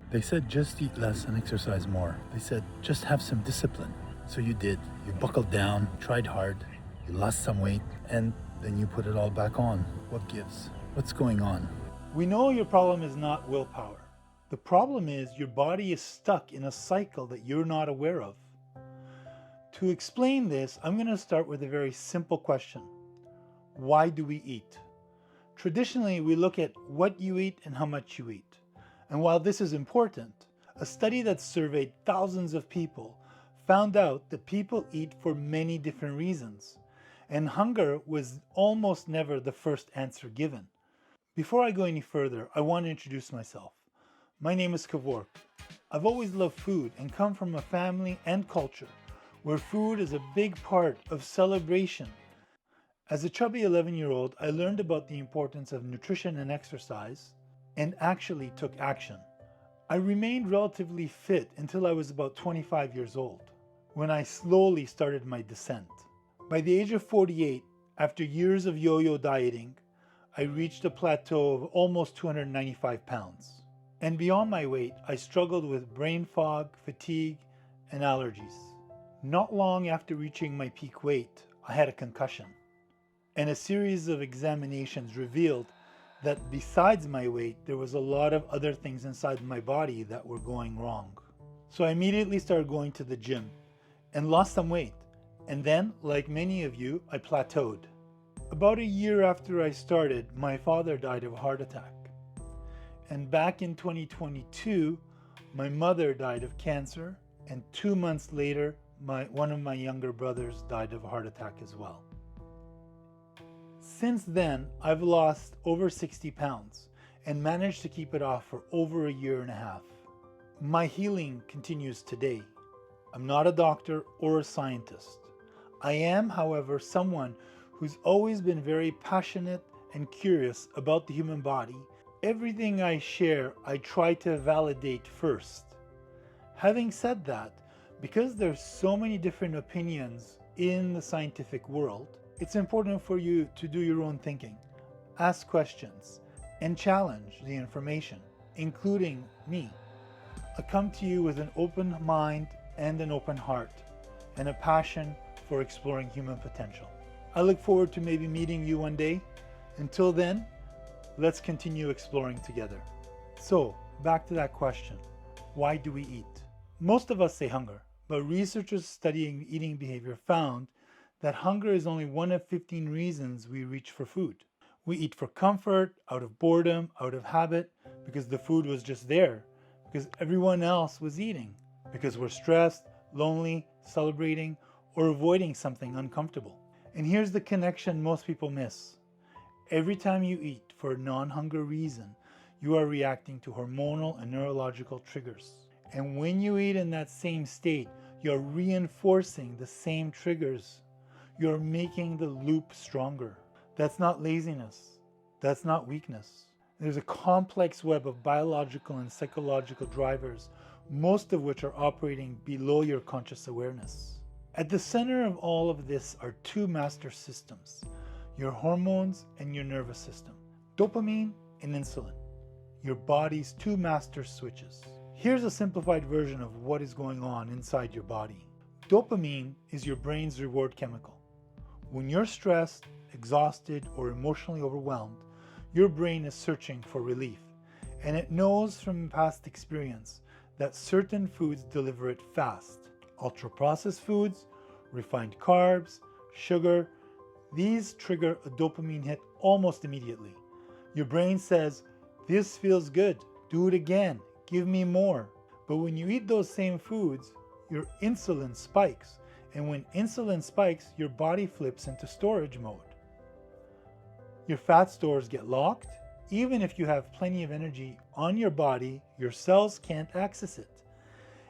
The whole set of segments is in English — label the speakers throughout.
Speaker 1: They said just eat less and exercise more. They said just have some discipline. So you did. You buckled down, tried hard, you lost some weight, and then you put it all back on. What gives? What's going on?
Speaker 2: We know your problem is not willpower. The problem is your body is stuck in a cycle that you're not aware of. To explain this, I'm going to start with a very simple question. Why do we eat? Traditionally, we look at what you eat and how much you eat. And while this is important, a study that surveyed thousands of people found out that people eat for many different reasons, and hunger was almost never the first answer given. Before I go any further, I want to introduce myself. My name is Kavork. I've always loved food and come from a family and culture where food is a big part of celebration. As a chubby 11-year-old, I learned about the importance of nutrition and exercise and actually took action. I remained relatively fit until I was about 25 years old, when I slowly started my descent. By the age of 48, after years of yo-yo dieting, I reached a plateau of almost 295 pounds. And beyond my weight, I struggled with brain fog, fatigue, and allergies. Not long after reaching my peak weight, I had a concussion. And a series of examinations revealed that besides my weight, there was a lot of other things inside my body that were going wrong. So I immediately started going to the gym and lost some weight. And then, like many of you, I plateaued. About a year after I started, my father died of a heart attack. And back in 2022, my mother died of cancer, and 2 months later, one of my younger brothers died of a heart attack as well. Since then, I've lost over 60 pounds and managed to keep it off for over a year and a half. My healing continues today. I'm not a doctor or a scientist. I am, however, someone who's always been very passionate and curious about the human body. Everything I share, I try to validate first. Having said that, because there's so many different opinions in the scientific world, it's important for you to do your own thinking, ask questions, and challenge the information, including me. I come to you with an open mind and an open heart, and a passion for exploring human potential. I look forward to maybe meeting you one day. Until then, let's continue exploring together. So, back to that question. Why do we eat? Most of us say hunger, but researchers studying eating behavior found that hunger is only one of 15 reasons we reach for food. We eat for comfort, out of boredom, out of habit, because the food was just there, because everyone else was eating, because we're stressed, lonely, celebrating, or avoiding something uncomfortable. And here's the connection most people miss. Every time you eat for a non-hunger reason, you are reacting to hormonal and neurological triggers. And when you eat in that same state, you're reinforcing the same triggers. You're making the loop stronger. That's not laziness. That's not weakness. There's a complex web of biological and psychological drivers, most of which are operating below your conscious awareness. At the center of all of this are two master systems, your hormones and your nervous system, dopamine and insulin, your body's two master switches. Here's a simplified version of what is going on inside your body. Dopamine is your brain's reward chemical. When you're stressed, exhausted, or emotionally overwhelmed, your brain is searching for relief, and it knows from past experience that certain foods deliver it fast. Ultra-processed foods, refined carbs, sugar, these trigger a dopamine hit almost immediately. Your brain says, "This feels good, do it again, give me more." But when you eat those same foods, your insulin spikes. And when insulin spikes, your body flips into storage mode. Your fat stores get locked. Even if you have plenty of energy on your body, your cells can't access it.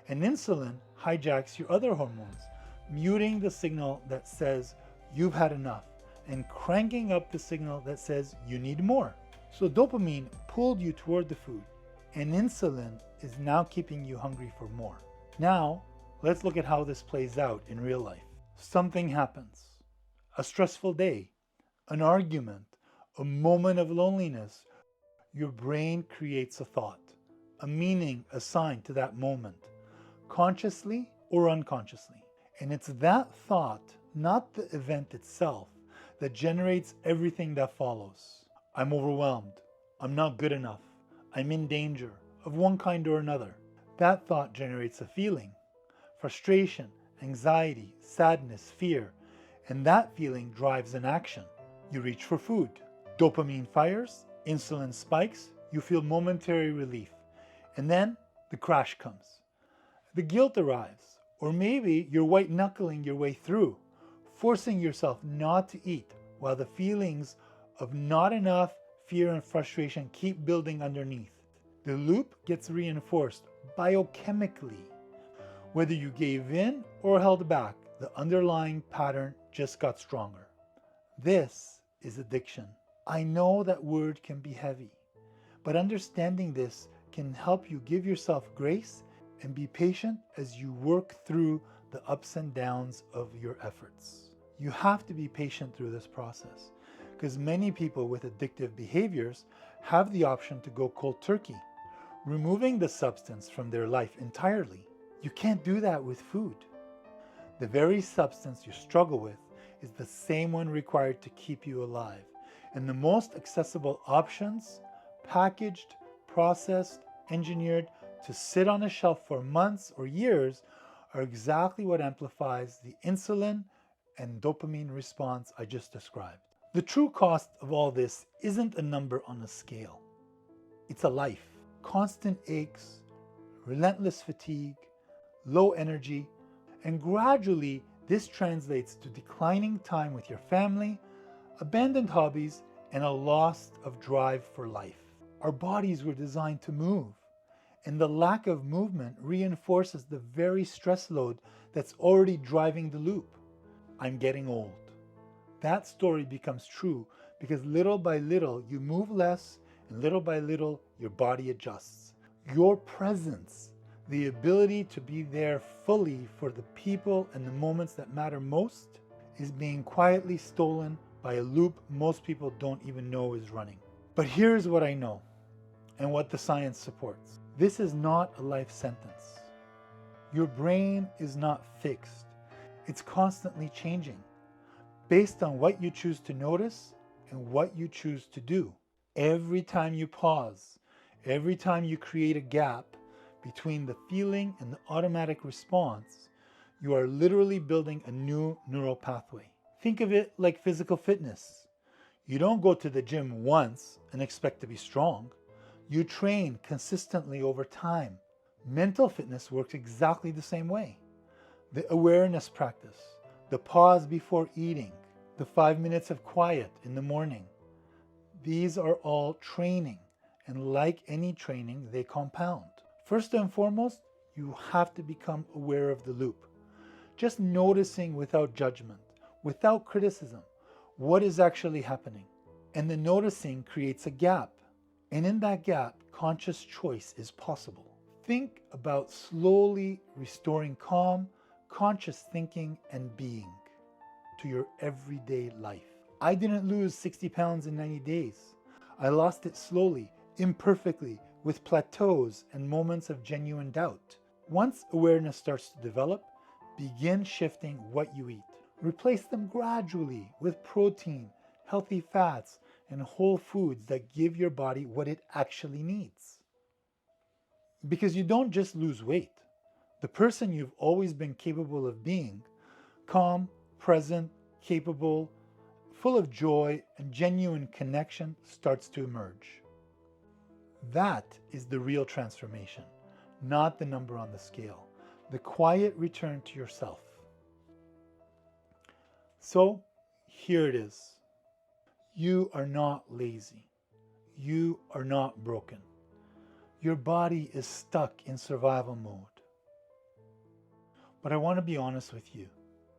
Speaker 2: And insulin hijacks your other hormones, muting the signal that says you've had enough and cranking up the signal that says you need more. So dopamine pulled you toward the food, and insulin is now keeping you hungry for more. Now, let's look at how this plays out in real life. Something happens. A stressful day, an argument, a moment of loneliness. Your brain creates a thought. a meaning assigned to that moment, consciously or unconsciously. And it's that thought, not the event itself, that generates everything that follows. I'm overwhelmed. I'm not good enough. I'm in danger of one kind or another. That thought generates a feeling, frustration, anxiety, sadness, fear, and that feeling drives an action. You reach for food. Dopamine fires, insulin spikes, you feel momentary relief. And then the crash comes. The guilt arrives, or maybe you're white knuckling your way through, forcing yourself not to eat while the feelings of not enough, fear, and frustration keep building underneath. The loop gets reinforced biochemically. Whether you gave in or held back, the underlying pattern just got stronger. This is addiction. I know that word can be heavy, but understanding this can help you give yourself grace and be patient as you work through the ups and downs of your efforts. You have to be patient through this process because many people with addictive behaviors have the option to go cold turkey, removing the substance from their life entirely. You can't do that with food. The very substance you struggle with is the same one required to keep you alive. And the most accessible options, packaged, processed, engineered to sit on a shelf for months or years, are exactly what amplifies the insulin and dopamine response I just described. The true cost of all this isn't a number on a scale. It's a life. Constant aches, relentless fatigue, low energy, and gradually this translates to declining time with your family, abandoned hobbies, and a loss of drive for life. Our bodies were designed to move, and the lack of movement reinforces the very stress load that's already driving the loop. I'm getting old. That story becomes true because little by little you move less, and little by little your body adjusts. Your presence, the ability to be there fully for the people and the moments that matter most, is being quietly stolen by a loop most people don't even know is running. But here's what I know and what the science supports. This is not a life sentence. Your brain is not fixed. It's constantly changing based on what you choose to notice and what you choose to do. Every time you pause, every time you create a gap between the feeling and the automatic response, you are literally building a new neural pathway. Think of it like physical fitness. You don't go to the gym once and expect to be strong. You train consistently over time. Mental fitness works exactly the same way. The awareness practice, the pause before eating, the 5 minutes of quiet in the morning. These are all training, and like any training, they compound. First and foremost, you have to become aware of the loop. Just noticing without judgment, without criticism, what is actually happening. And the noticing creates a gap. And in that gap, conscious choice is possible. Think about slowly restoring calm, conscious thinking and being to your everyday life. I didn't lose 60 pounds in 90 days. I lost it slowly, imperfectly, with plateaus and moments of genuine doubt. Once awareness starts to develop, begin shifting what you eat. Replace them gradually with protein, healthy fats, and whole foods that give your body what it actually needs. Because you don't just lose weight. The person you've always been capable of being, calm, present, capable, full of joy and genuine connection, starts to emerge. That is the real transformation, not the number on the scale. The quiet return to yourself. So here it is. You are not lazy. You are not broken. Your body is stuck in survival mode. But I want to be honest with you.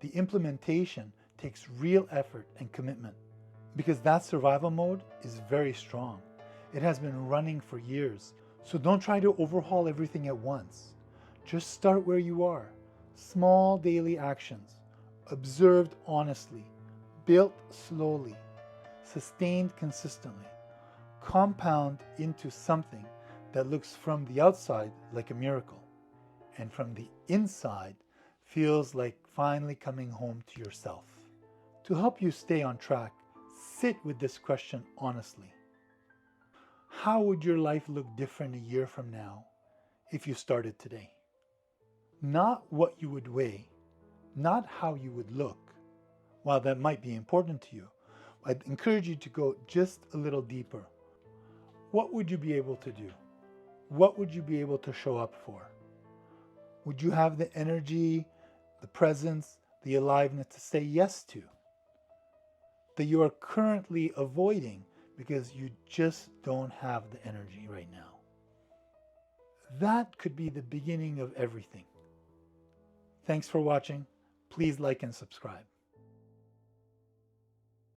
Speaker 2: The implementation takes real effort and commitment because that survival mode is very strong. It has been running for years. So don't try to overhaul everything at once. Just start where you are. Small daily actions, observed honestly, built slowly, sustained consistently, compound into something that looks from the outside like a miracle, and from the inside feels like finally coming home to yourself. To help you stay on track, sit with this question honestly. How would your life look different a year from now if you started today? Not what you would weigh, not how you would look. While that might be important to you, I'd encourage you to go just a little deeper. What would you be able to do? What would you be able to show up for? Would you have the energy, the presence, the aliveness to say yes to, that you are currently avoiding because you just don't have the energy right now? That could be the beginning of everything. Thanks for watching. Please like and subscribe.